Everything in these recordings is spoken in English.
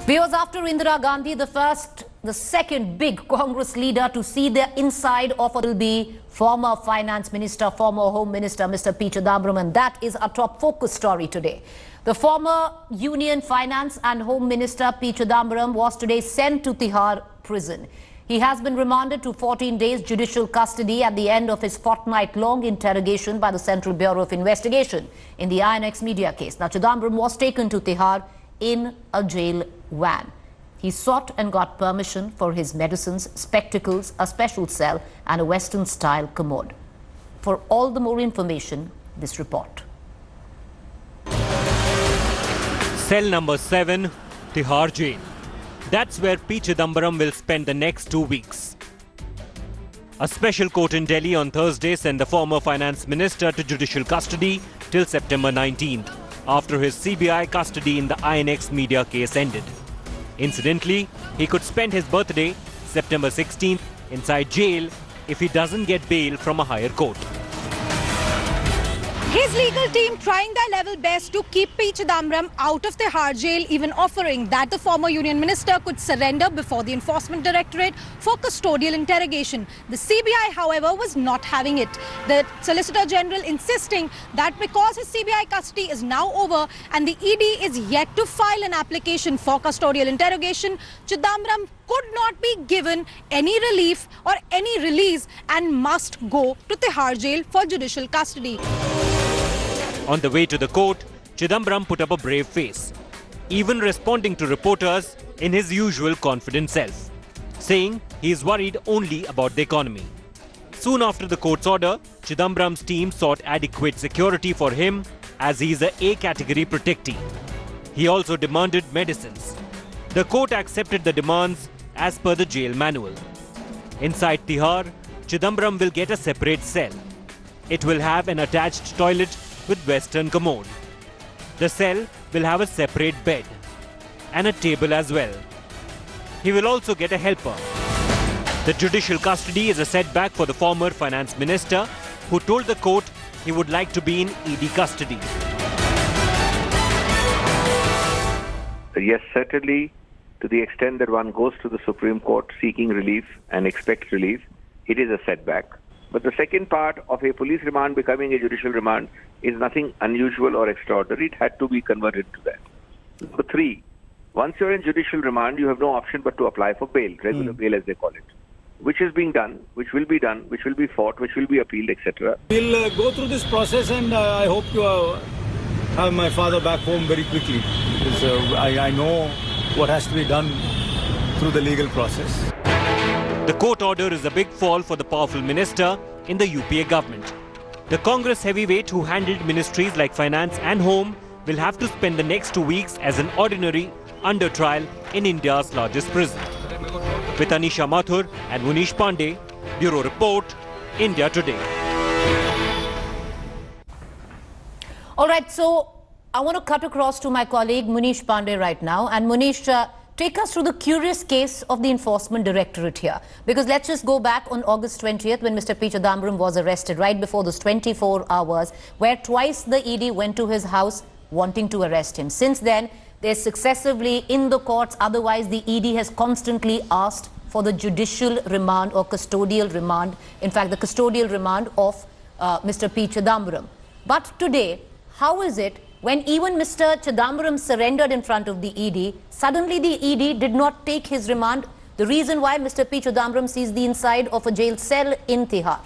Because after Indira Gandhi, the second big Congress leader to see the inside of it will be former Finance Minister, former Home Minister, Mr. P. Chidambaram, and that is our top focus story today. The former Union Finance and Home Minister P. Chidambaram was today sent to Tihar prison. He has been remanded to 14 days judicial custody at the end of his fortnight-long interrogation by the Central Bureau of Investigation in the INX media case. Now, Chidambaram was taken to Tihar in a jail van. He sought and got permission for his medicines, spectacles, a special cell and a Western-style commode. For all the more information, this report. Cell number 7, Tihar Jail. That's where P. Chidambaram will spend the next 2 weeks. A special court in Delhi on Thursday sent the former finance minister to judicial custody till September 19th, after his CBI custody in the INX media case ended. Incidentally, he could spend his birthday, September 16th, inside jail if he doesn't get bail from a higher court. His legal team trying their level best to keep P. Chidambaram out of Tihar jail, even offering that the former Union Minister could surrender before the Enforcement Directorate for custodial interrogation. The CBI, however, was not having it. The Solicitor General insisting that because his CBI custody is now over and the ED is yet to file an application for custodial interrogation, Chidambaram could not be given any relief or any release and must go to Tihar jail for judicial custody. On the way to the court, Chidambaram put up a brave face, even responding to reporters in his usual confident self, saying he is worried only about the economy. Soon after the court's order, Chidambaram's team sought adequate security for him as he is a A category protectee. He also demanded medicines. The court accepted the demands as per the jail manual. Inside Tihar, Chidambaram will get a separate cell. It will have an attached toilet with Western commode. The cell will have a separate bed and a table as well. He will also get a helper. The judicial custody is a setback for the former finance minister, who told the court he would like to be in ED custody. Yes, certainly, to the extent that one goes to the Supreme Court seeking relief and expects relief, it is a setback. But the second part of a police remand becoming a judicial remand is nothing unusual or extraordinary. It had to be converted to that. Number 3, once you're in judicial remand, you have no option but to apply for bail, regular bail as they call it, which is being done, which will be done, which will be fought, which will be appealed, etc. We'll go through this process, and I hope to have my father back home very quickly, because I know what has to be done through the legal process. The court order is a big fall for the powerful minister in the UPA government. The Congress heavyweight who handled ministries like finance and home will have to spend the next 2 weeks as an ordinary under trial in India's largest prison. With Anisha Mathur and Munish Pandey, Bureau Report, India Today. All right, so I want to cut across to my colleague Munish Pandey right now. And Munish, take us through the curious case of the Enforcement Directorate here. Because let's just go back on August 20th when Mr. P. Chidambaram was arrested, right before those 24 hours, where twice the ED went to his house wanting to arrest him. Since then, they're successively in the courts. Otherwise, the ED has constantly asked for the judicial remand or custodial remand. In fact, the custodial remand of Mr. P. Chidambaram. But today, how is it when even Mr. Chidambaram surrendered in front of the ED, suddenly the ED did not take his remand? The reason why Mr. P. Chidambaram sees the inside of a jail cell in Tihar.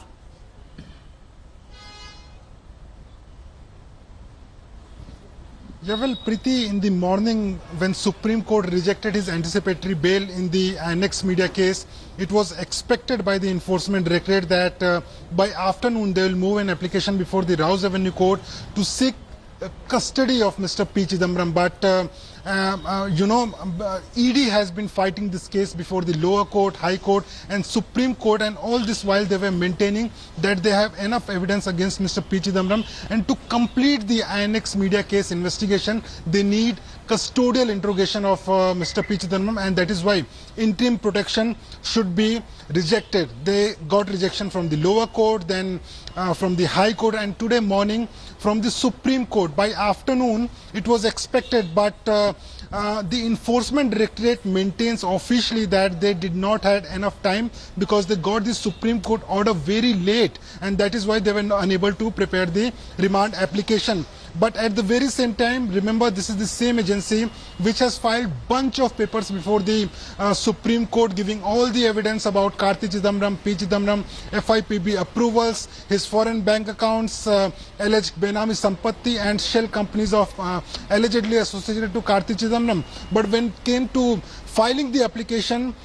Yeah, well, Preeti, in the morning when Supreme Court rejected his anticipatory bail in the INX media case, it was expected by the Enforcement Directorate that by afternoon they will move an application before the Rouse Avenue Court to seek custody of Mr. P. Chidambaram, but ED has been fighting this case before the lower court, high court and Supreme Court, and all this while they were maintaining that they have enough evidence against Mr. P. Chidambaram, and to complete the INX media case investigation they need custodial interrogation of Mr. P. Chidambaram, and that is why interim protection should be rejected. They got rejection from the lower court, then from the high court, and today morning from the Supreme Court. By afternoon it was expected, but the Enforcement Directorate maintains officially that they did not have enough time because they got the Supreme Court order very late, and that is why they were unable to prepare the remand application. But at the very same time, remember, this is the same agency which has filed bunch of papers before the Supreme Court giving all the evidence about Karti Chidambaram, P. Chidambaram, FIPB approvals, his foreign bank accounts, alleged Benami Sampatti and shell companies of allegedly associated to Karti Chidambaram. But when it came to filing the application,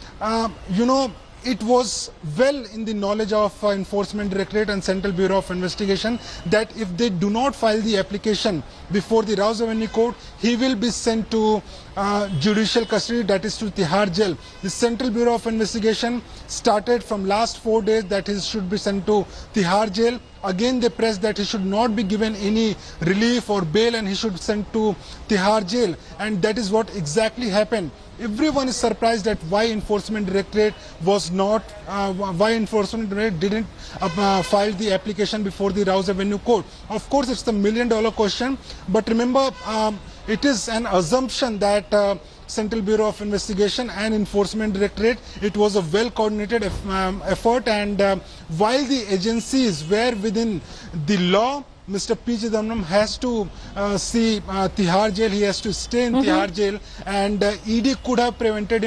it was well in the knowledge of Enforcement Directorate and Central Bureau of Investigation that if they do not file the application before the Rouse Avenue Court, he will be sent to judicial custody, that is to Tihar Jail. The Central Bureau of Investigation started from last 4 days that he should be sent to Tihar Jail. Again they pressed that he should not be given any relief or bail and he should be sent to Tihar Jail, and that is what exactly happened. Everyone is surprised at why Enforcement Directorate didn't file the application before the Rouse Avenue Court. Of course, it's the $1,000,000 question, but remember, it is an assumption that Central Bureau of Investigation and Enforcement Directorate, it was a well-coordinated effort, and while the agencies were within the law, Mr. P. Chidambaram has to see Tihar Jail, he has to stay in Tihar Jail, and ED could have prevented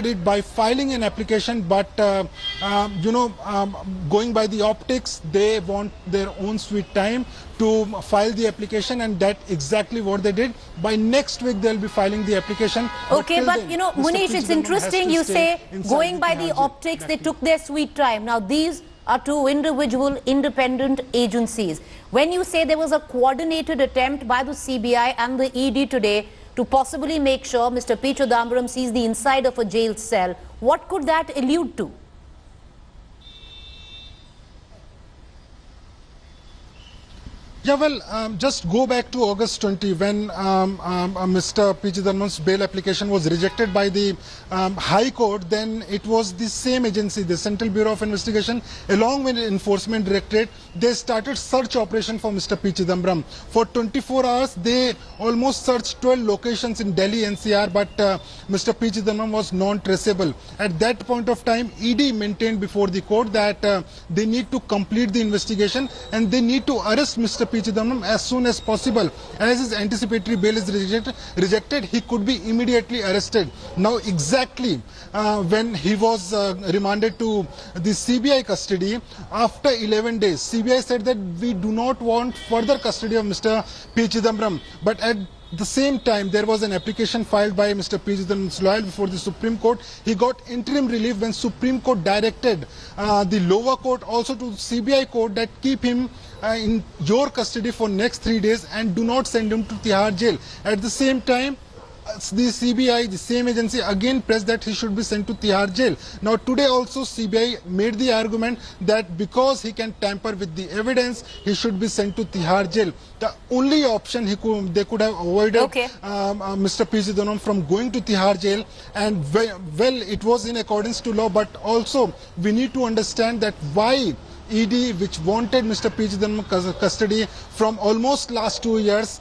it by filing an application, but going by the optics, they want their own sweet time to file the application, and that exactly what they did. By next week they'll be filing the application. Okay, but Munish, it's interesting you say going by the optics, they took their sweet time. Now these are two individual independent agencies. When you say there was a coordinated attempt by the CBI and the ED today to possibly make sure Mr. P. Chidambaram sees the inside of a jail cell, what could that allude to? Yeah, well, just go back to August 20 when Mr. P. Chidambaram's bail application was rejected by the High Court. Then it was the same agency, the Central Bureau of Investigation, along with the Enforcement Directorate, they started search operation for Mr. P. Chidambaram. For 24 hours, they almost searched 12 locations in Delhi NCR, but Mr. P. Chidambaram was non-traceable. At that point of time, ED maintained before the court that they need to complete the investigation and they need to arrest Mr. P. Chidambaram as soon as possible. As his anticipatory bail is rejected, he could be immediately arrested. Now exactly when he was remanded to the CBI custody, after 11 days, CBI said that we do not want further custody of Mr. P. Chidambaram. But at the same time, there was an application filed by Mr. P. Chidambaram's lawyer before the Supreme Court. He got interim relief when Supreme Court directed the lower court also to CBI court that keep him in your custody for next 3 days and do not send him to Tihar Jail. At the same time, the CBI, the same agency, again pressed that he should be sent to Tihar Jail. Now today also CBI made the argument that because he can tamper with the evidence, he should be sent to Tihar Jail. The only option they could have avoided Mr. P. Chidambaram from going to Tihar Jail, and well, it was in accordance to law, but also we need to understand that why ED, which wanted Mr. P. Chidambaram custody from almost last 2 years,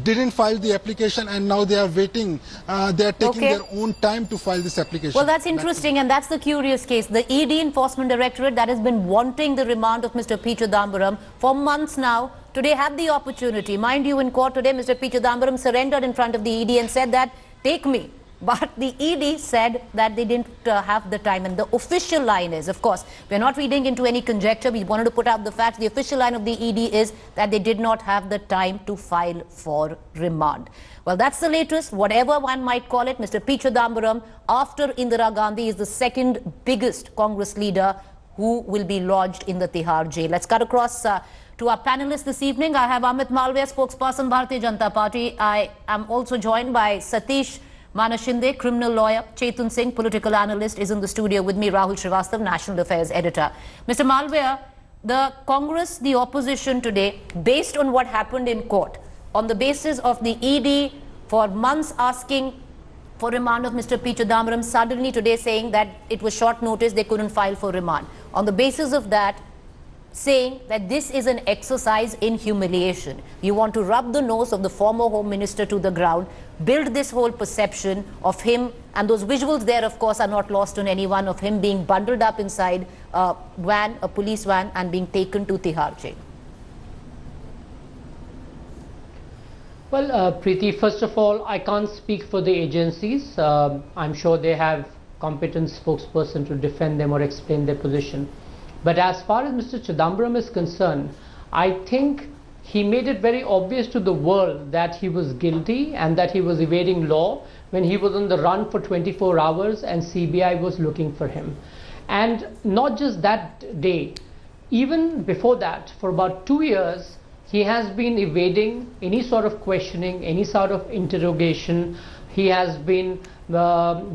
didn't file the application, and now they are waiting. They are taking their own time to file this application. Well, that's interesting, and that's the curious case. The ED Enforcement Directorate that has been wanting the remand of Mr. P. Chidambaram for months now, today had the opportunity. Mind you, in court today, Mr. P. Chidambaram surrendered in front of the ED and said that, take me. But the ED said that they didn't have the time, and the official line is, of course, we're not reading into any conjecture, we wanted to put out the facts. The official line of the ED is that they did not have the time to file for remand. Well, that's the latest, whatever one might call it. Mr. P. Chidambaram, after Indira Gandhi, is the second biggest Congress leader who will be lodged in the Tihar jail. Let's cut across to our panelists this evening. I have Amit Malviya, spokesperson, Bharatiya Janata Party. I am also joined by Satish Manashinde, criminal lawyer. Chetan Singh, political analyst, is in the studio with me. Rahul Srivastav, national affairs editor. Mr. Malviya, the Congress, the opposition today, based on what happened in court, on the basis of the ED for months asking for remand of Mr. P. Chidambaram, suddenly today saying that it was short notice, they couldn't file for remand. On the basis of that, saying that this is an exercise in humiliation. You want to rub the nose of the former Home Minister to the ground, build this whole perception of him, and those visuals there, of course, are not lost on anyone, of him being bundled up inside a van, a police van, and being taken to Tihar jail. Well, Preeti, first of all, I can't speak for the agencies. I'm sure they have competent spokesperson to defend them or explain their position. But as far as Mr. Chidambaram is concerned, I think he made it very obvious to the world that he was guilty and that he was evading law when he was on the run for 24 hours and CBI was looking for him. And not just that day, even before that, for about 2 years, he has been evading any sort of questioning, any sort of interrogation. He has been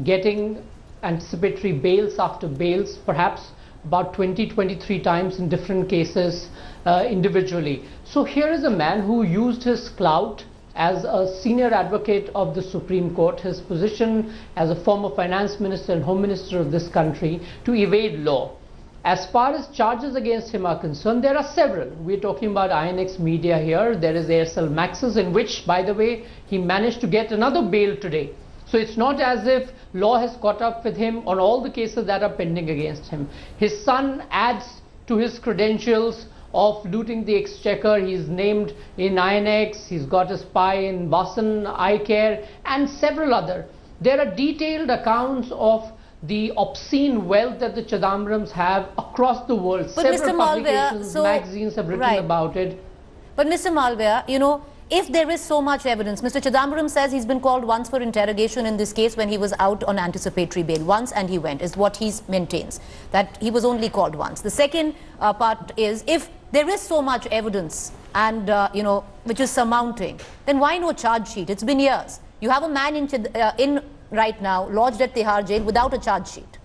getting anticipatory bails after bails, perhaps about 20-23 times in different cases individually. So here is a man who used his clout as a senior advocate of the Supreme Court, his position as a former finance minister and home minister of this country, to evade law. As far as charges against him are concerned, there are several. We're talking about INX Media here. There is Aircel Maxis, in which, by the way, he managed to get another bail today. So it's not as if law has caught up with him on all the cases that are pending against him. His son adds to his credentials of looting the exchequer. He's named in INX, he's got a spy in Vasan Eye Care, and several other. There are detailed accounts of the obscene wealth that the Chidambarams have across the world. But Several Mr. Malviya, publications, magazines have written about it. But Mr. Malviya, you know, if there is so much evidence, Mr. Chidambaram says he's been called once for interrogation in this case when he was out on anticipatory bail. Once and he went, is what he maintains, that he was only called once. The second part is, if there is so much evidence and, you know, which is surmounting, then why no charge sheet? It's been years. You have a man in right now, lodged at Tihar jail without a charge sheet.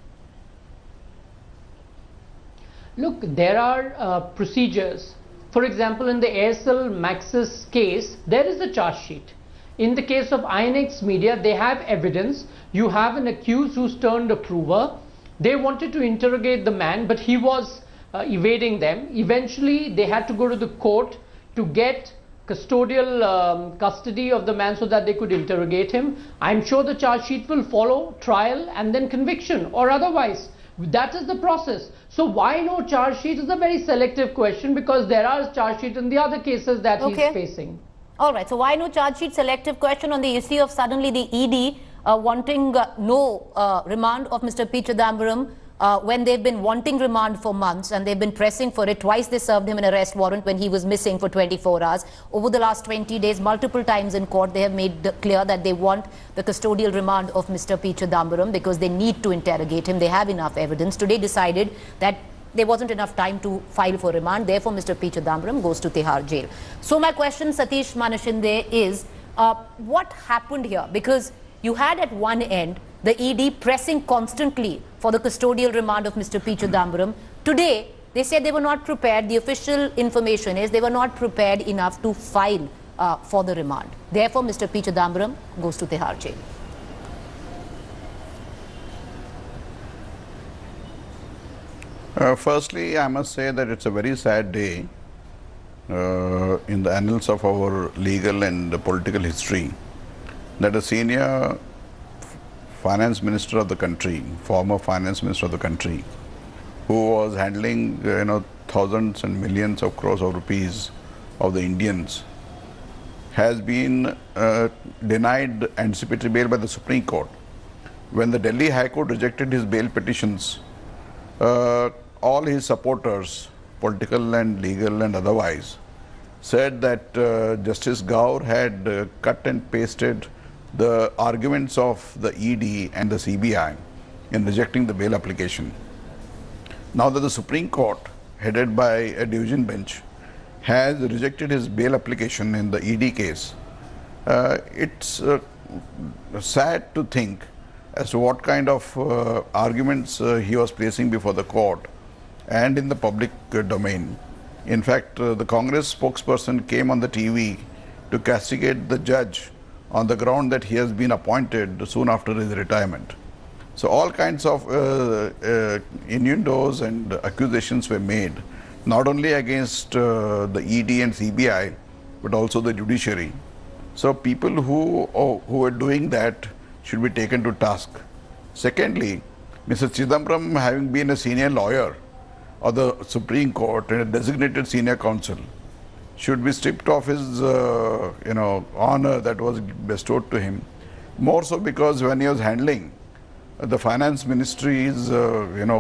Look, there are procedures. For example, in the Aircel Maxis case, there is a charge sheet. In the case of INX Media, they have evidence. You have an accused who's turned a prover. They wanted to interrogate the man, but he was evading them. Eventually, they had to go to the court to get custodial custody of the man so that they could interrogate him. I'm sure the charge sheet will follow trial and then conviction or otherwise. That is the process. So why no charge sheet is a very selective question, because there are charge sheets in the other cases that he's facing. All right. So why no charge sheet? Selective question on the issue of suddenly the ED wanting no remand of Mr. P. Chidambaram when they've been wanting remand for months and they've been pressing for it. Twice they served him an arrest warrant when he was missing for 24 hours. Over the last 20 days, multiple times in court, they have made clear that they want the custodial remand of Mr. P. Chidambaram because they need to interrogate him. They have enough evidence. Today decided that there wasn't enough time to file for remand. Therefore, Mr. P. Chidambaram goes to Tihar jail. So my question, Satish Manashinde, is what happened here? Because you had at one end the ED pressing constantly for the custodial remand of Mr. P. Chidambaram. Today, they said they were not prepared. The official information is they were not prepared enough to file for the remand. Therefore, Mr. P. Chidambaram goes to Tihar jail. Firstly, I must say that it's a very sad day in the annals of our legal and political history that a senior finance minister of the country, former finance minister of the country, who was handling thousands and millions of crores of rupees of the Indians, has been denied anticipatory bail by the Supreme Court. When the Delhi High Court rejected his bail petitions, all his supporters, political and legal and otherwise, said that Justice Gaur had cut and pasted the arguments of the ED and the CBI in rejecting the bail application. Now that the Supreme Court, headed by a division bench, has rejected his bail application in the ED case, it's sad to think as to what kind of arguments he was placing before the court and in the public domain. In fact, the Congress spokesperson came on the TV to castigate the judge on the ground that he has been appointed soon after his retirement. So all kinds of innuendos and accusations were made not only against the ED and CBI, but also the judiciary. So people who are doing that should be taken to task. Secondly, Mr. Chidambaram, having been a senior lawyer of the Supreme Court and a designated senior counsel, should be stripped of his honor that was bestowed to him. More so because when he was handling the finance ministry's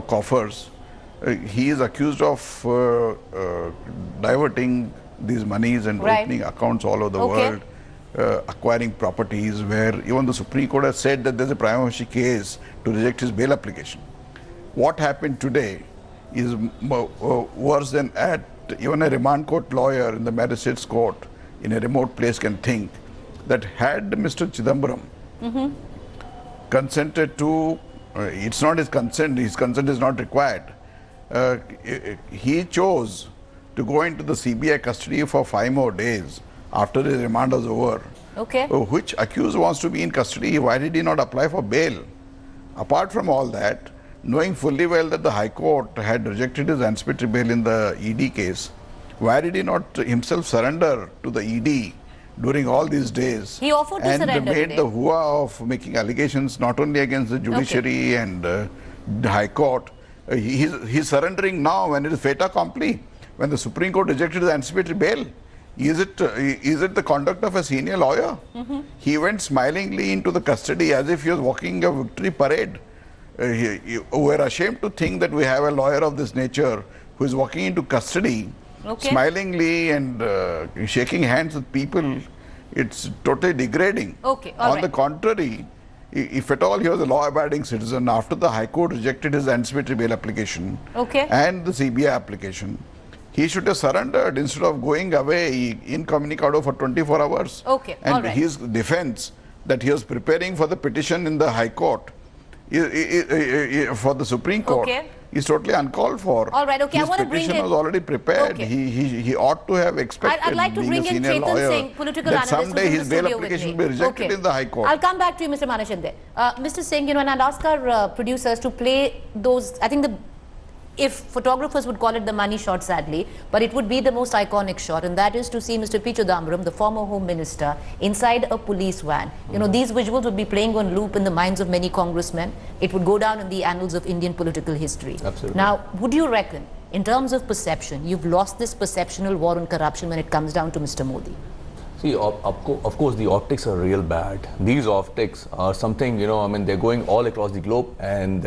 coffers, he is accused of diverting these monies and opening accounts all over the world, acquiring properties, where even the Supreme Court has said that there is a prima facie case to reject his bail application. What happened today is worse than at even a remand court lawyer in the magistrate's court in a remote place can think that had Mr. Chidambaram consented to, it's not his consent is not required. He chose to go into the CBI custody for 5 more days after his remand was over. Which accused wants to be in custody? Why did he not apply for bail? Apart from all that, knowing fully well that the High Court had rejected his anticipatory bail in the ED case, why did he not himself surrender to the ED during all these days? He offered to surrender and made today. the hooah of making allegations not only against the judiciary and the High Court. He's surrendering now when it is fait accompli, when the Supreme Court rejected his anticipatory bail. Is it the conduct of a senior lawyer? He went smilingly into the custody as if he was walking a victory parade. We're ashamed to think that we have a lawyer of this nature who is walking into custody smilingly and shaking hands with people. It's totally degrading. On the contrary, if at all he was a law-abiding citizen, after the High Court rejected his anticipatory bail application and the CBI application, he should have surrendered instead of going away incommunicado for 24 hours. And his defense that he was preparing for the petition in the High Court for the Supreme Court is totally uncalled for. His petition was already prepared. He ought to have expected, I'd like to being bring a in senior Chetan lawyer, Singh, political that analyst, someday who's in his the bail studio with application me. will be rejected in the High Court. I'll come back to you, Mr. Manashinde. Mr. Singh, and I'd ask our producers to play those, I think if photographers would call it the money shot, sadly, but it would be the most iconic shot, and that is to see Mr. P. Chidambaram, the former Home Minister, inside a police van. These visuals would be playing on loop in the minds of many congressmen. It would go down in the annals of Indian political history. Absolutely. Now, would you reckon, in terms of perception, you've lost this perceptional war on corruption when it comes down to Mr. Modi? See, of course, the optics are real bad. These optics are something, they're going all across the globe, and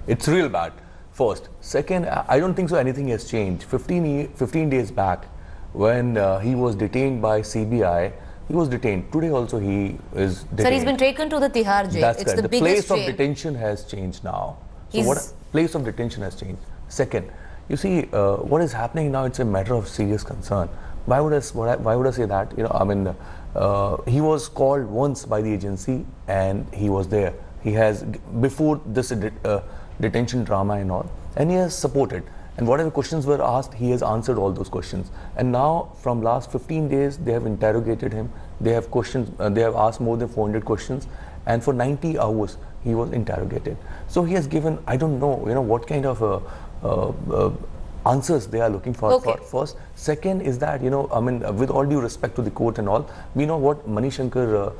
it's real bad. First. Second, I don't think so anything has changed. 15 days back, when he was detained by CBI, he was detained. Today also he is detained. Sir, he's been taken to the Tihar jail. That's it's correct. the The biggest place jail. of detention has changed now. So what place of detention has changed? Second, you see, what is happening now, it's a matter of serious concern. Why would I say that? He was called once by the agency and he was there. He has, before this detention drama and all, and he has supported, and whatever questions were asked, he has answered all those questions. And now from last 15 days they have interrogated him, they have asked more than 400 questions, and for 90 hours he was interrogated. So he has given, I don't know what kind of answers they are looking for, first. Second is that, with all due respect to the court and all, we know what Ravi Shankar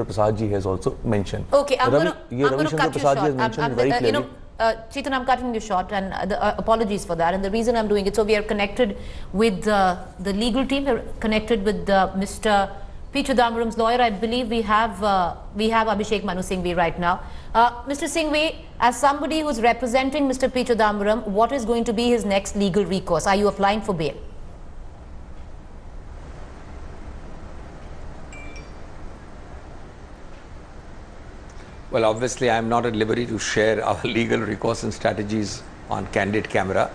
Prasad ji has also mentioned. I'm going to cut you short. Very clearly. Chetan, I'm cutting you short, and apologies for that. And the reason I'm doing it, so we are connected with the legal team. We're connected with Mr. P. Chidambaram's lawyer. I believe we have Abhishek Manu Singhvi right now. Mr. Singhvi, as somebody who's representing Mr. P. Chidambaram, what is going to be his next legal recourse? Are you applying for bail? Well, obviously, I am not at liberty to share our legal recourse and strategies on candid camera.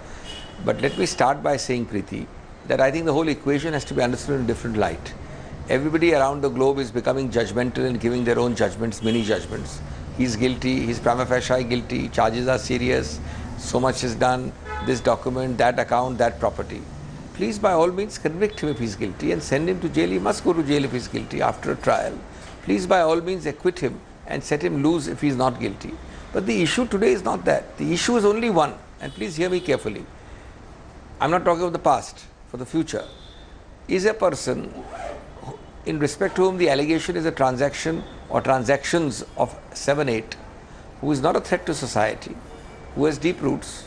But let me start by saying, Preeti, that I think the whole equation has to be understood in a different light. Everybody around the globe is becoming judgmental and giving their own judgments, mini judgments. He's guilty, he's prima facie guilty, charges are serious, so much is done, this document, that account, that property. Please, by all means, convict him if he's guilty and send him to jail. He must go to jail if he's guilty after a trial. Please, by all means, acquit him and set him loose if he is not guilty. But the issue today is not that. The issue is only one, and please hear me carefully. I'm not talking of the past, for the future, is a person in respect to whom the allegation is a transaction or transactions of 7-8, who is not a threat to society, who has deep roots,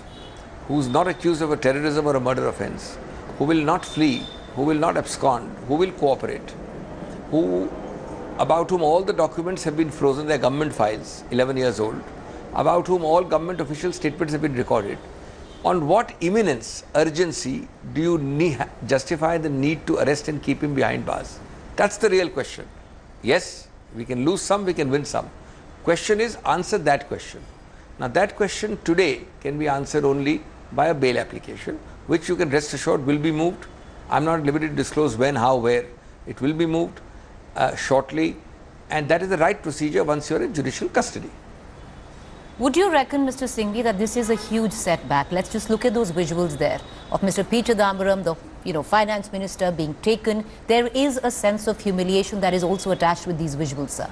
who is not accused of a terrorism or a murder offence, who will not flee, who will not abscond, who will cooperate, about whom all the documents have been frozen, their government files, 11 years old, about whom all government official statements have been recorded. On what imminence, urgency do you justify the need to arrest and keep him behind bars? That's the real question. Yes, we can lose some, we can win some. Question is, answer that question. Now that question today can be answered only by a bail application, which you can rest assured will be moved. I'm not at liberty to disclose when, how, where. It will be moved shortly, and that is the right procedure once you're in judicial custody. Would you reckon, Mr. Singhvi, that this is a huge setback? Let's just look at those visuals there of Mr. P. Chidambaram, the finance minister, being taken. There is a sense of humiliation that is also attached with these visuals, sir.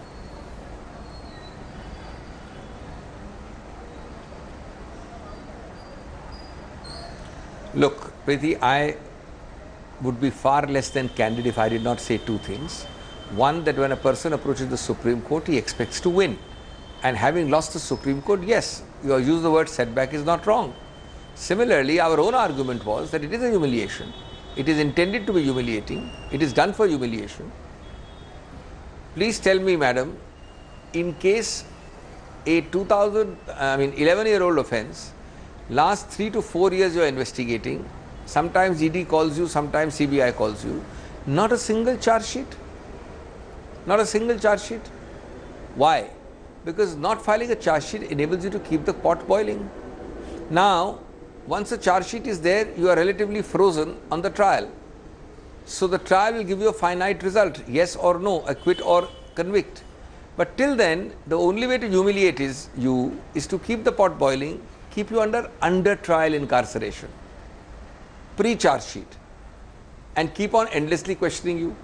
Look, Preeti, I would be far less than candid if I did not say two things. One, that when a person approaches the Supreme Court, he expects to win. And having lost the Supreme Court, yes, you use the word setback is not wrong. Similarly, our own argument was that it is a humiliation. It is intended to be humiliating. It is done for humiliation. Please tell me, madam, in case a 11-year-old offence, last 3 to 4 years you are investigating, sometimes ED calls you, sometimes CBI calls you, not a single charge sheet. Not a single charge sheet. Why? Because not filing a charge sheet enables you to keep the pot boiling. Now, once a charge sheet is there, you are relatively frozen on the trial. So the trial will give you a finite result, yes or no, acquit or convict. But till then, the only way to humiliate you is to keep the pot boiling, keep you under trial incarceration, pre-charge sheet, and keep on endlessly questioning you.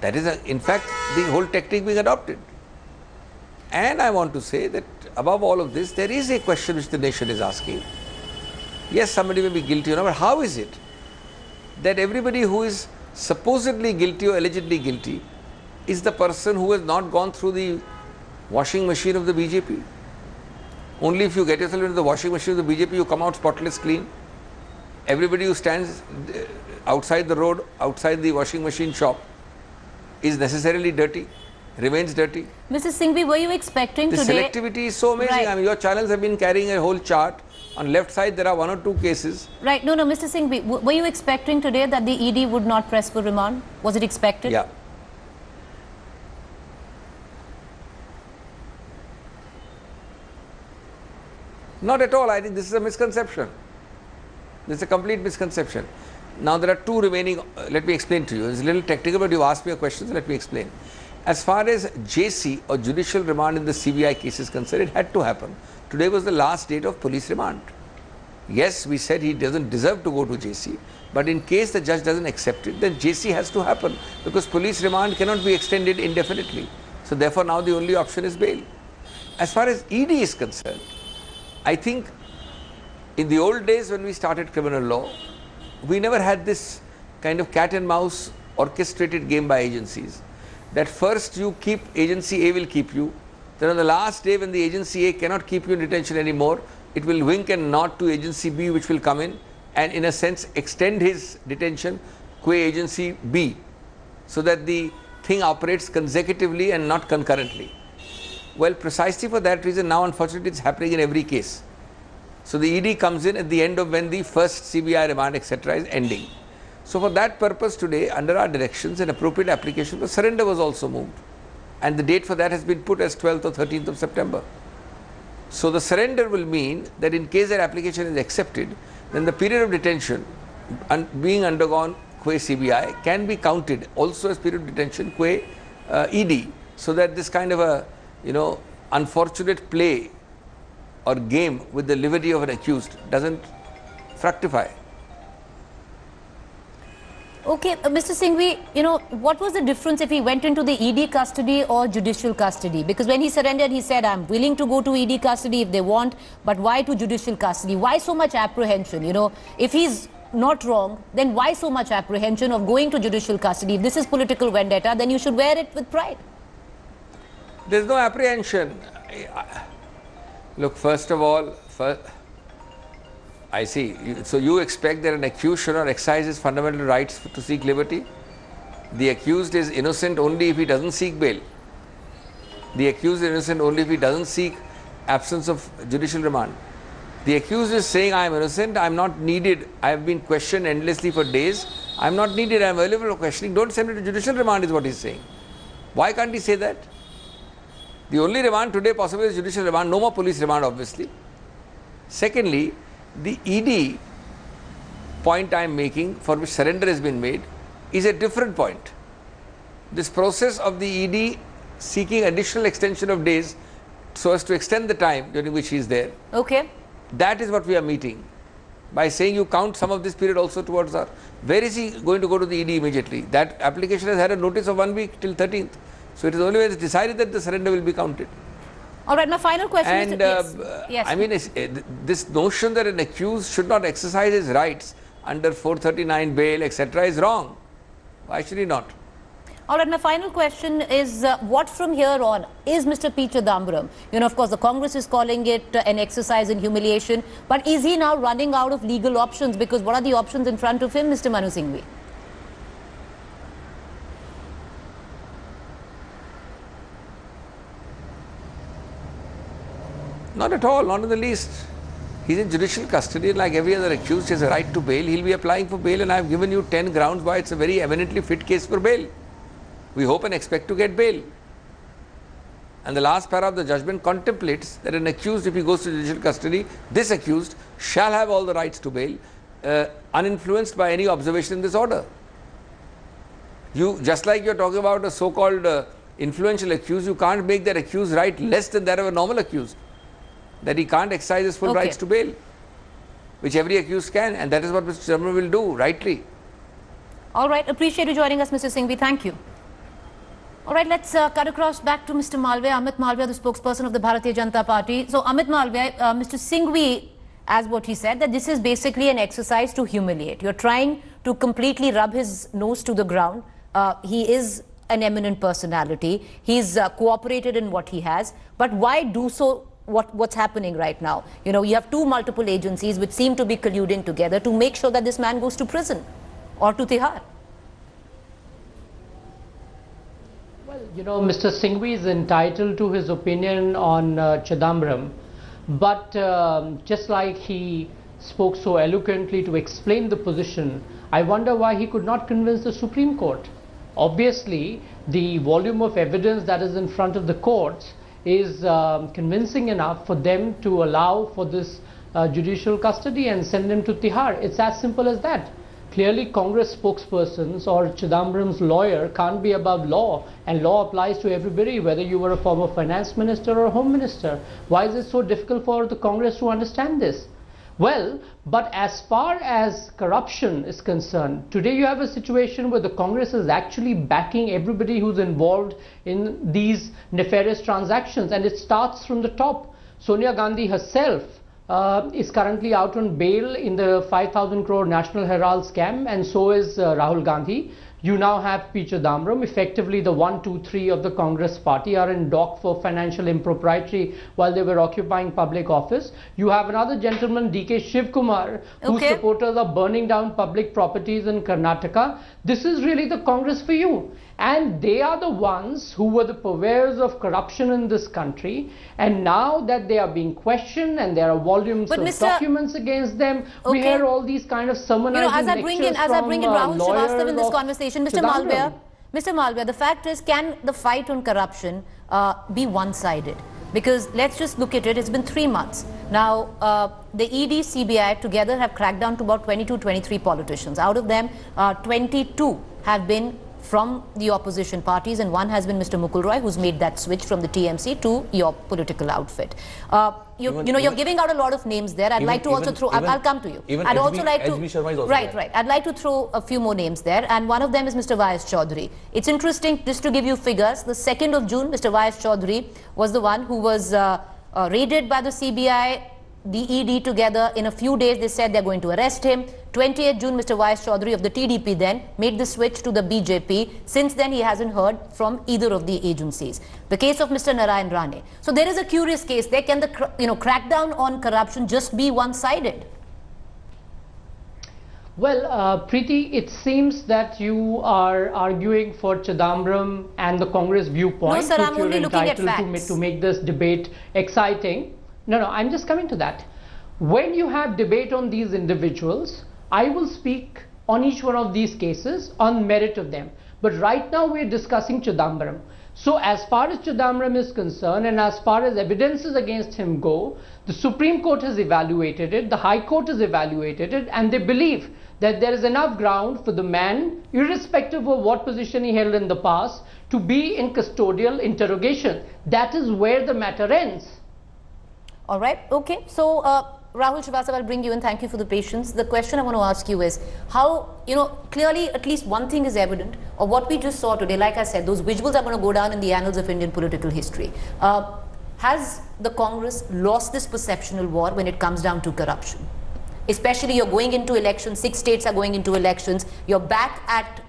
That is, in fact, the whole technique being adopted. And I want to say that above all of this, there is a question which the nation is asking. Yes, somebody may be guilty or not, but how is it that everybody who is supposedly guilty or allegedly guilty is the person who has not gone through the washing machine of the BJP? Only if you get yourself into the washing machine of the BJP, you come out spotless clean. Everybody who stands outside the road, outside the washing machine shop, is necessarily dirty, remains dirty. Mrs. Singhvi, were you expecting the today? The selectivity is so amazing. Right. I mean, your channels have been carrying a whole chart. On left side, there are 1 or 2 cases. Right. No, Mr. Singhvi, were you expecting today that the ED would not press for remand? Was it expected? Yeah. Not at all. I think this is a misconception. This is a complete misconception. Now, there are 2 remaining. Let me explain to you. It's a little technical, but you asked me a question, so let me explain. As far as JC or judicial remand in the CBI case is concerned, it had to happen. Today was the last date of police remand. Yes, we said he doesn't deserve to go to JC, but in case the judge doesn't accept it, then JC has to happen, because police remand cannot be extended indefinitely. So therefore, now the only option is bail. As far as ED is concerned, I think in the old days when we started criminal law, we never had this kind of cat and mouse orchestrated game by agencies, that first you keep, agency A will keep you, then on the last day when the agency A cannot keep you in detention anymore, it will wink and nod to agency B, which will come in and in a sense extend his detention qua agency B, so that the thing operates consecutively and not concurrently. Well, precisely for that reason, now unfortunately it's happening in every case. So the ED comes in at the end of when the first CBI remand etc. is ending. So for that purpose today, under our directions, an appropriate application for surrender was also moved, and the date for that has been put as 12th or 13th of September. So the surrender will mean that in case that application is accepted, then the period of detention being undergone qua CBI can be counted also as period of detention qua ED, so that this kind of a unfortunate play or game with the liberty of an accused doesn't fructify. Okay, Mr. Singhvi, what was the difference if he went into the ED custody or judicial custody? Because when he surrendered, he said, I'm willing to go to ED custody if they want, but why to judicial custody? Why so much apprehension? If he's not wrong, then why so much apprehension of going to judicial custody? If this is political vendetta, then you should wear it with pride. There's no apprehension. Look, first of all, I see. So you expect that an accused should not exercise his fundamental rights to seek liberty? The accused is innocent only if he doesn't seek bail. The accused is innocent only if he doesn't seek absence of judicial remand. The accused is saying, I am innocent, I am not needed, I have been questioned endlessly for days, I am not needed, I am available for questioning, don't send me to judicial remand is what he is saying. Why can't he say that? The only remand today possible is judicial remand, no more police remand obviously. Secondly, the ED point I am making, for which surrender has been made, is a different point. This process of the ED seeking additional extension of days so as to extend the time during which he is there. Okay. That is what we are meeting by saying you count some of this period also towards our. Where is he going to go to the ED immediately? That application has had a notice of 1 week till 13th. So it is only when it is decided that the surrender will be counted. All right, my final question is... Yes. I mean, this notion that an accused should not exercise his rights under 439 bail, etc. is wrong. Why should he not? All right, my final question is, what from here on? Is Mr. P. Chidambaram, of course, the Congress is calling it an exercise in humiliation, but is he now running out of legal options? Because what are the options in front of him, Mr. Manu Singhvi? Not at all, not in the least. He's in judicial custody, like every other accused, he has a right to bail. He'll be applying for bail, and I've given you 10 grounds why it's a very eminently fit case for bail. We hope and expect to get bail. And the last para of the judgment contemplates that an accused, if he goes to judicial custody, this accused shall have all the rights to bail, uninfluenced by any observation in this order. Just like you're talking about a so-called influential accused, you can't make that accused right less than that of a normal accused. That he can't exercise his full rights to bail, which every accused can, and that is what Mr. Chidambaram will do, rightly. All right, appreciate you joining us, Mr. Singhvi. Thank you. All right, let's cut across back to Mr. Malviya, Amit Malviya, the spokesperson of the Bharatiya Janata Party. So, Amit Malviya, Mr. Singhvi, as what he said, that this is basically an exercise to humiliate. You're trying to completely rub his nose to the ground. He is an eminent personality. He's cooperated in what he has. But why do so? What's happening right now? You have multiple agencies which seem to be colluding together to make sure that this man goes to prison or to Tihar. Well, Mr. Singhvi is entitled to his opinion on Chidambaram, but just like he spoke so eloquently to explain the position, I wonder why he could not convince the Supreme Court. Obviously, the volume of evidence that is in front of the courts is convincing enough for them to allow for this judicial custody and send him to Tihar. It's as simple as that. Clearly, Congress spokespersons or Chidambaram's lawyer can't be above law, and law applies to everybody, whether you were a former finance minister or a home minister. Why is it so difficult for the Congress to understand this? Well, but as far as corruption is concerned, today you have a situation where the Congress is actually backing everybody who's involved in these nefarious transactions, and it starts from the top. Sonia Gandhi herself is currently out on bail in the 5,000 crore National Herald scam, and so is Rahul Gandhi. You now have P. Chidambaram. Effectively, the 1, 2, 3 of the Congress party are in dock for financial impropriety while they were occupying public office. You have another gentleman, D.K. Shivkumar, whose supporters are burning down public properties in Karnataka. This is really the Congress for you. And they are the ones who were the purveyors of corruption in this country. And now that they are being questioned and there are volumes of documents against them, we hear all these kind of sermonizing as I bring in Rahul Srivastava in this conversation, Mr. Malviya, the fact is, can the fight on corruption be one-sided? Because let's just look at it, it's been 3 months. Now, the ED, CBI together have cracked down to about 22, 23 politicians. Out of them, 22 have been from the opposition parties, and one has been Mr. Mukul Roy, who's made that switch from the TMC to your political outfit. You're giving out a lot of names there. I'd like to also throw. I'll come to you. Even I'd HB, also like to. HB Sharma is also right, there. right. I'd like to throw a few more names there, and one of them is Mr. Vyas Chaudhary. It's interesting, just to give you figures. The 2nd of June, Mr. Vyas Chaudhary was the one who was raided by the CBI. The ED together. In a few days, they said they're going to arrest him. 28th June, Mr. Vyas Chaudhary of the TDP then made the switch to the BJP. Since then, he hasn't heard from either of the agencies. The case of Mr. Narayan Rane. So there is a curious case there. Can the crackdown on corruption just be one-sided? Well, Preeti, it seems that you are arguing for Chidambaram and the Congress viewpoint, No, sir, I'm only looking at facts. to make this debate exciting. No, I'm just coming to that. When you have debate on these individuals, I will speak on each one of these cases on merit of them. But right now we're discussing Chidambaram. So as far as Chidambaram is concerned, and as far as evidences against him go, the Supreme Court has evaluated it, the High Court has evaluated it, and they believe that there is enough ground for the man, irrespective of what position he held in the past, to be in custodial interrogation. That is where the matter ends. All right. Okay. So, Rahul Srivastava, I'll bring you in. Thank you for the patience. The question I want to ask you is how, clearly at least one thing is evident of what we just saw today. Like I said, those visuals are going to go down in the annals of Indian political history. Has the Congress lost this perceptional war when it comes down to corruption? Especially you're going into elections, 6 states are going into elections. You're back at,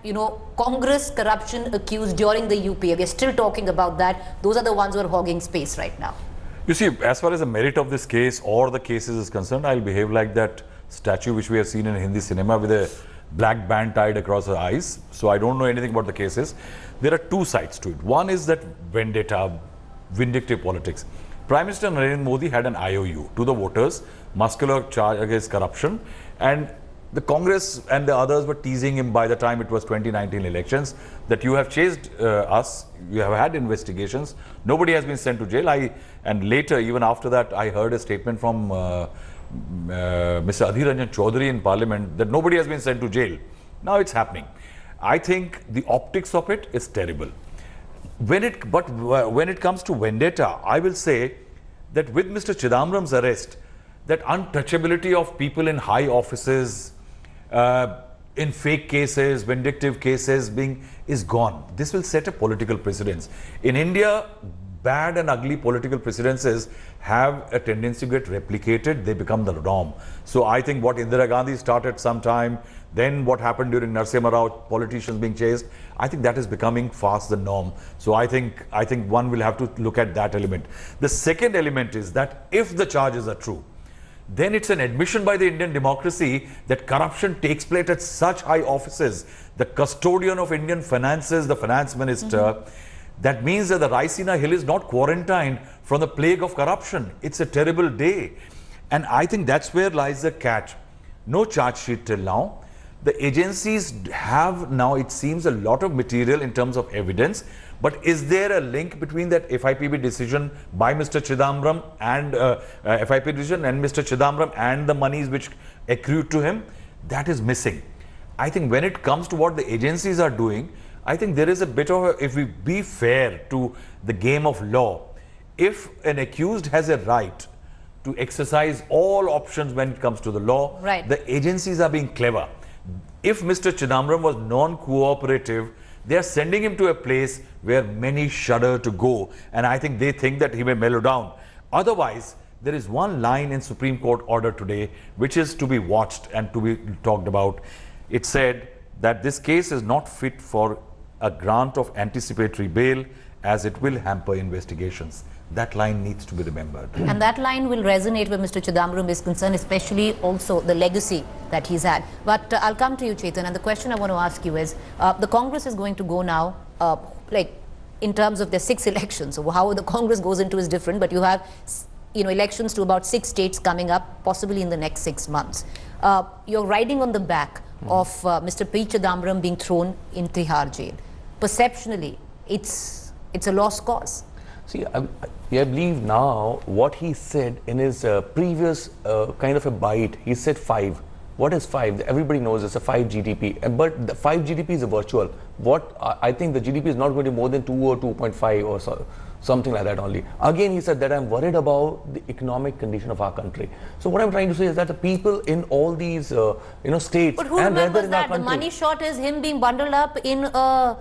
Congress corruption accused during the UPA. We're still talking about that. Those are the ones who are hogging space right now. You see, as far as the merit of this case or the cases is concerned, I'll behave like that statue which we have seen in Hindi cinema with a black band tied across her eyes. So I don't know anything about the cases. There are two sides to it. One is that vendetta, vindictive politics. Prime Minister Narendra Modi had an IOU to the voters, muscular charge against corruption, and the Congress and the others were teasing him by the time it was 2019 elections that you have chased us, you have had investigations, nobody has been sent to jail. And later, even after that, I heard a statement from Mr. Adhir Ranjan Chaudhary in Parliament that nobody has been sent to jail. Now it's happening. I think the optics of it is terrible. When it comes to vendetta, I will say that with Mr. Chidambaram's arrest, that untouchability of people in high offices, in fake cases, vindictive cases is gone. This will set a political precedence. In India, bad and ugly political precedences have a tendency to get replicated. They become the norm. So I think what Indira Gandhi started sometime, then what happened during Narasimha Rao, politicians being chased, I think that is becoming fast the norm. So I think one will have to look at that element. The second element is that if the charges are true, then it's an admission by the Indian democracy that corruption takes place at such high offices. The custodian of Indian finances, the finance minister, that means that the Raisina Hill is not quarantined from the plague of corruption. It's a terrible day. And I think that's where lies the catch. No charge sheet till now. The agencies have now, it seems, a lot of material in terms of evidence. But is there a link between that FIPB decision by Mr. Chidambaram and FIP decision and Mr. Chidambaram and the monies which accrued to him? That is missing. I think when it comes to what the agencies are doing, I think there is a bit of if we be fair to the game of law, if an accused has a right to exercise all options when it comes to the law, the agencies are being clever. If Mr. Chidambaram was non-cooperative, they are sending him to a place where many shudder to go, and I think they think that he may mellow down. Otherwise, there is one line in Supreme Court order today which is to be watched and to be talked about. It said that this case is not fit for a grant of anticipatory bail as it will hamper investigations. That line needs to be remembered. And that line will resonate where Mr. Chidambaram is concerned, especially also the legacy that he's had. But I'll come to you, Chetan, and the question I want to ask you is, the Congress is going to go now, in terms of their 6 elections. So how the Congress goes into is different, but you have elections to about 6 states coming up, possibly in the next 6 months. You're riding on the back of Mr. P. Chidambaram being thrown in Tihar jail. Perceptionally, it's a lost cause. See, I believe now what he said in his previous kind of a bite, he said 5. What is 5? Everybody knows it's a 5 GDP, but the 5 GDP is a virtual. What I think the GDP is not going to be more than 2 or 2.5 or so, something like that only. Again, he said that I'm worried about the economic condition of our country. So what I'm trying to say is that the people in all these states, but who and remembers in our that the country, money shot is him being bundled up in a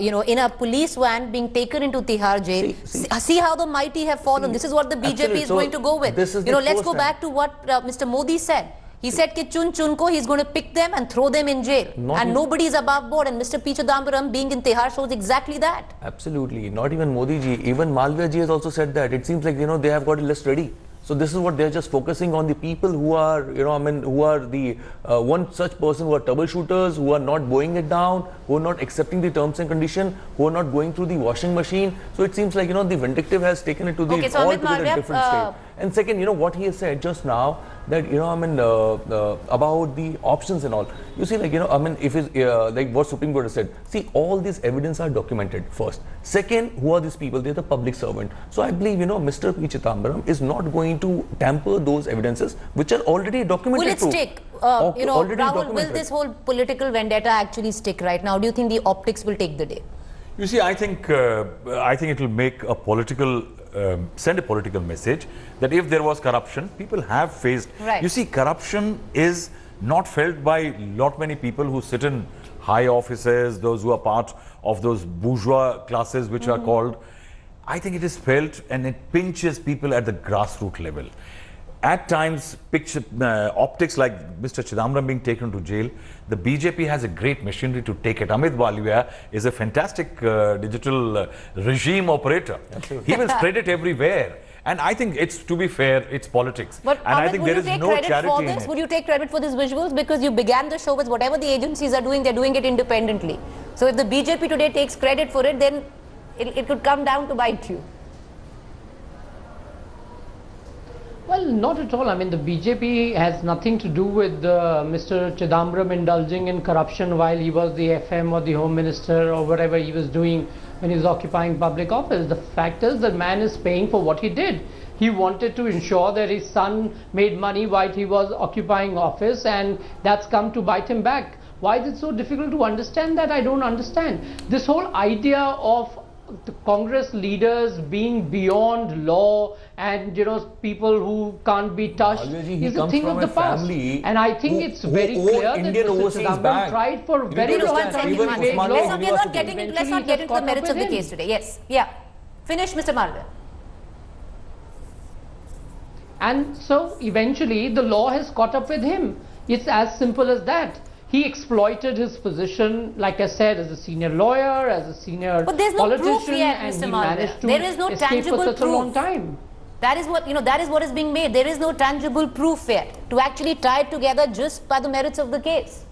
in a police van being taken into Tihar jail. See how the mighty have fallen. This is what the BJP is going to go with. Let's go back to what Mr. Modi said. He said ki chun chun ko, he's going to pick them and throw them in jail. And nobody is above board. And Mr. P. Chidambaram being in Tihar shows exactly that. Absolutely. Not even Modi ji. Even Malviya ji has also said that. It seems like, they have got a list ready. So this is what they're just focusing on, the people who are, who are the one such person who are troubleshooters, who are not bowing it down, who are not accepting the terms and conditions, who are not going through the washing machine. So it seems like, the vindictive has taken it to the altogether different state. And second, what he has said just now, that, about the options and all. You see, like, if it's, like what Supreme Court has said, see, all this evidence are documented first. Second, who are these people? They're the public servant. So I believe, Mr. P. Chidambaram is not going to tamper those evidences which are already documented. Will it stick? Rahul, will this whole political vendetta actually stick right now? Do you think the optics will take the day? You see, I think it will make a political, send a political message that if there was corruption, people have faced. Right. You see, corruption is not felt by lot many people who sit in high offices, those who are part of those bourgeois classes which are called. I think it is felt and it pinches people at the grassroots level. At times, optics like Mr. Chidambaram being taken to jail, the BJP has a great machinery to take it. Amit Walia is a fantastic digital regime operator. Absolutely. He will spread it everywhere. And I think it's, to be fair, it's politics. But and Amit, I think there is no charity in it. Would you take credit for these visuals? Because you began the show with whatever the agencies are doing, they're doing it independently. So if the BJP today takes credit for it, then it could come down to bite you. Well, not at all. I mean, the BJP has nothing to do with Mr. Chidambaram indulging in corruption while he was the FM or the Home Minister or whatever he was doing when he was occupying public office. The fact is the man is paying for what he did. He wanted to ensure that his son made money while he was occupying office, and that's come to bite him back. Why is it so difficult to understand that? I don't understand. This whole idea of the Congress leaders being beyond law and people who can't be touched is a thing of the past. And I think it's very clear that Mr. Chidambaram tried for very long time. Let's not get into the merits of the case today. Yes. Yeah. Finish, Mr. Malviya. And so eventually the law has caught up with him. It's as simple as that. He exploited his position, like I said, as a senior lawyer, as a senior politician, and he managed to escape for such a long time. That is what that is what is being made. There is no tangible proof yet to actually tie it together just by the merits of the case.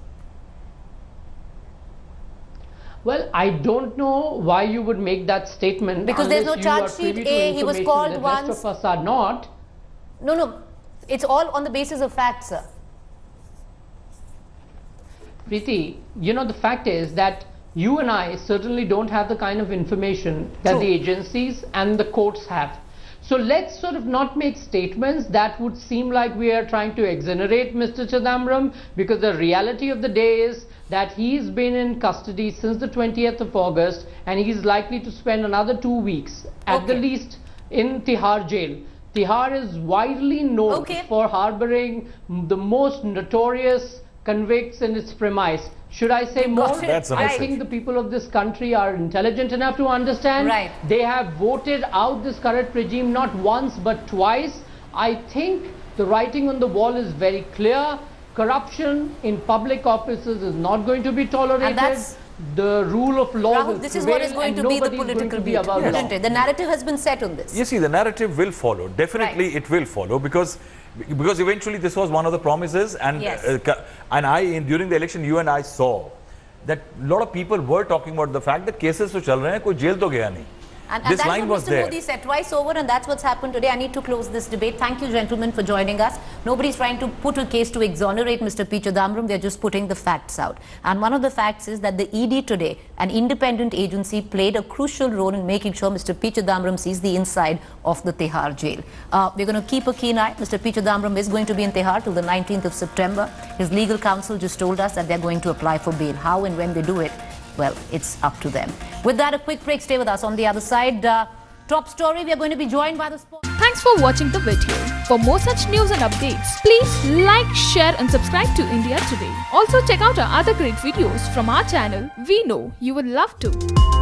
Well, I don't know why you would make that statement. Because there's no charge sheet. He was called once. The rest of us are not. No. It's all on the basis of facts, sir. Preeti, the fact is that you and I certainly don't have the kind of information that the agencies and the courts have. So let's sort of not make statements that would seem like we are trying to exonerate Mr. Chidambaram, because the reality of the day is that he's been in custody since the 20th of August and he's likely to spend another 2 weeks at the least in Tihar jail. Tihar is widely known for harboring the most notorious convicts in its premise. Should I say more? I think the people of this country are intelligent enough to understand. Right. They have voted out this corrupt regime not once but twice. I think the writing on the wall is very clear. Corruption in public offices is not going to be tolerated. And that's the rule of law Rahul, this is what is going to be the political beat, isn't it? The narrative has been set on this. You see, the narrative will follow. Definitely it will follow, because eventually this was one of the promises, and during the election you and I saw that a lot of people were talking about the fact that cases to chal rahe hain, koi jail to gaya nahi. And this that's line what was Mr. there. Modi said twice over, and that's what's happened today. I need to close this debate. Thank you, gentlemen, for joining us. Nobody's trying to put a case to exonerate Mr. P. Chidambaram. They're just putting the facts out. And one of the facts is that the ED today, an independent agency, played a crucial role in making sure Mr. P. Chidambaram sees the inside of the Tihar jail. We're going to keep a keen eye. Mr. P. Chidambaram is going to be in Tihar till the 19th of September. His legal counsel just told us that they're going to apply for bail. How and when they do it, well, it's up to them. With that, a quick break. Stay with us. On the other side, top story, we are going to be joined by the sport. Thanks for watching the video. For more such news and updates, please like, share and subscribe to India Today. Also check out our other great videos from our channel. We know you will love to.